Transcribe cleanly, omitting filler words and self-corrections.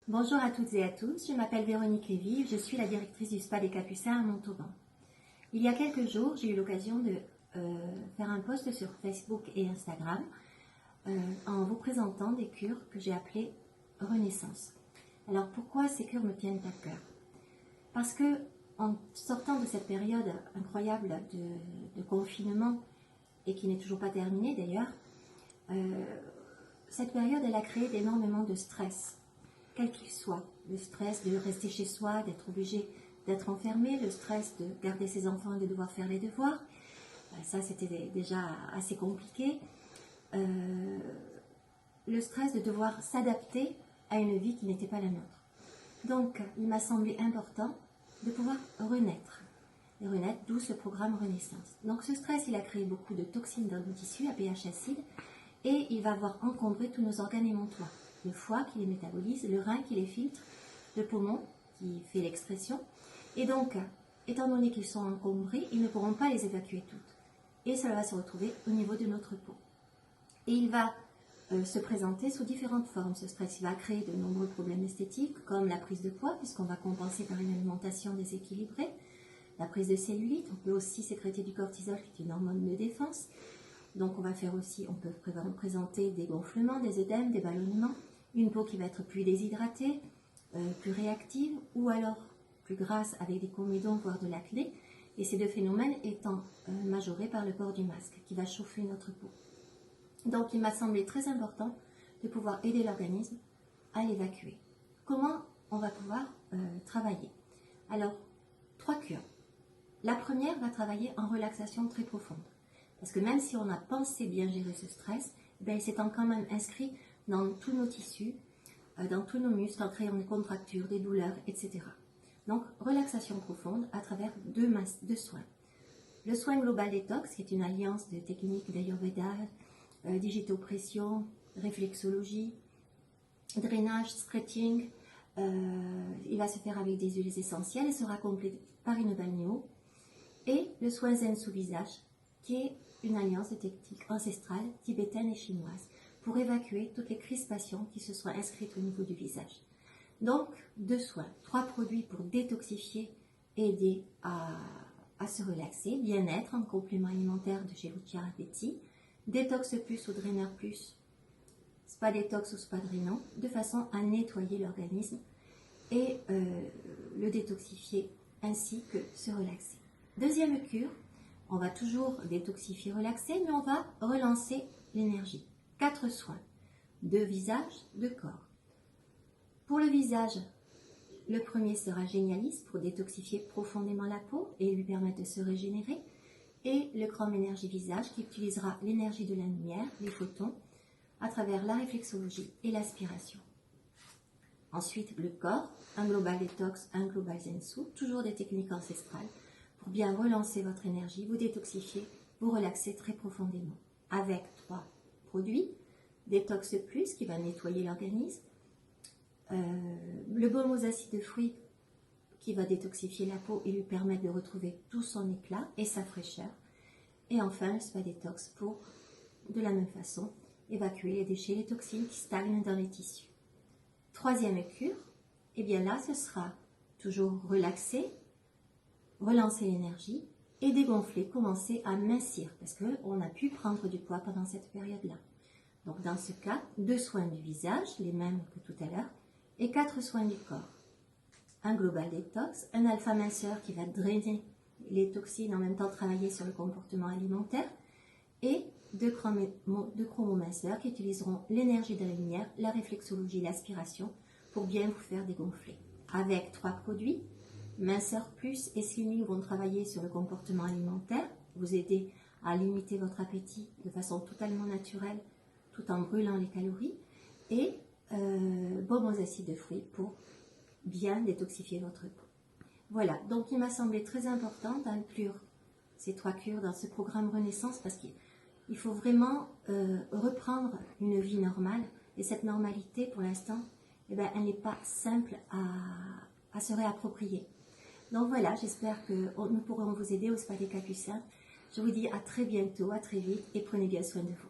Bonjour à toutes et à tous, je m'appelle Véronique Lévy, je suis la directrice du Spa des Capucins à Montauban. Il y a quelques jours, j'ai eu l'occasion de faire un post sur Facebook et Instagram en vous présentant des cures que j'ai appelées Renaissance. Alors pourquoi ces cures me tiennent à cœur? Parce que en sortant de cette période incroyable de confinement, et qui n'est toujours pas terminée d'ailleurs, cette période elle a créé énormément de stress. Quel qu'il soit, le stress de rester chez soi, d'être obligé d'être enfermé, le stress de garder ses enfants et de devoir faire les devoirs, ça c'était déjà assez compliqué, le stress de devoir s'adapter à une vie qui n'était pas la nôtre. Donc il m'a semblé important de pouvoir renaître, et renaître, d'où ce programme Renaissance. Donc ce stress il a créé beaucoup de toxines dans nos tissus à pH acide et il va avoir encombré tous nos organes émontoires. Le foie qui les métabolise, le rein qui les filtre, le poumon qui fait l'excrétion. Et donc, étant donné qu'ils sont encombrés, ils ne pourront pas les évacuer toutes. Et cela va se retrouver au niveau de notre peau. Et il va se présenter sous différentes formes. Ce stress il va créer de nombreux problèmes esthétiques, comme la prise de poids, puisqu'on va compenser par une alimentation déséquilibrée, la prise de cellulite, on peut aussi sécréter du cortisol, qui est une hormone de défense. Donc on va faire aussi, on peut présenter des gonflements, des œdèmes, des ballonnements, une peau qui va être plus déshydratée, plus réactive, ou alors plus grasse avec des comédons, voire de l'acné, et ces deux phénomènes étant majorés par le port du masque, qui va chauffer notre peau. Donc il m'a semblé très important de pouvoir aider l'organisme à l'évacuer. Comment on va pouvoir travailler? Alors, 3 cures. La première va travailler en relaxation très profonde. Parce que même si on a pensé bien gérer ce stress, il s'est quand même inscrit dans tous nos tissus, dans tous nos muscles, en créant des contractures, des douleurs, etc. Donc, relaxation profonde à travers deux soins. Le soin global détox, qui est une alliance de techniques d'Ayurveda, digitopression, réflexologie, drainage, stretching. Il va se faire avec des huiles essentielles et sera complété par une balnéo. Et le soin zen sous visage, qui est une alliance de techniques ancestrales, tibétaines et chinoises, pour évacuer toutes les crispations qui se sont inscrites au niveau du visage. Donc, 2 soins, 3 produits pour détoxifier et aider à se relaxer, bien-être en complément alimentaire de chez Lucia Rapetti, détox plus ou draineur plus, spa détox ou spa drainant, de façon à nettoyer l'organisme et le détoxifier ainsi que se relaxer. Deuxième cure, on va toujours détoxifier, relaxer, mais on va relancer l'énergie. 4 soins, de visage, de corps. Pour le visage, le premier sera Génialis pour détoxifier profondément la peau et lui permettre de se régénérer. Et le Chrome Énergie Visage qui utilisera l'énergie de la lumière, les photons, à travers la réflexologie et l'aspiration. Ensuite, le corps, un Global Detox, un Global Zensu, toujours des techniques ancestrales pour bien relancer votre énergie, vous détoxifier, vous relaxer très profondément. Avec 3 produits, Détox Plus qui va nettoyer l'organisme, le baume aux acides de fruits qui va détoxifier la peau et lui permettre de retrouver tout son éclat et sa fraîcheur. Et enfin, le Spa Détox pour, de la même façon, évacuer les déchets, les toxines qui stagnent dans les tissus. Troisième cure, et bien là, ce sera toujours relaxer, relancer l'énergie et dégonfler, commencer à mincir parce qu'on a pu prendre du poids pendant cette période-là. Donc dans ce cas, 2 soins du visage, les mêmes que tout à l'heure, et 4 soins du corps. Un global détox, un alpha minceur qui va drainer les toxines en même temps travailler sur le comportement alimentaire et 2 chromominceurs qui utiliseront l'énergie de la lumière, la réflexologie, l'aspiration pour bien vous faire dégonfler. Avec 3 produits, Minceur Plus et Slimming vont travailler sur le comportement alimentaire, vous aider à limiter votre appétit de façon totalement naturelle tout en brûlant les calories et baume aux acides de fruits pour bien détoxifier votre peau. Voilà, donc il m'a semblé très important d'inclure ces 3 cures dans ce programme Renaissance parce qu'il faut vraiment reprendre une vie normale et cette normalité pour l'instant, elle n'est pas simple à se réapproprier. Donc voilà, j'espère que nous pourrons vous aider au Spa des Capucins. Je vous dis à très bientôt, à très vite et prenez bien soin de vous.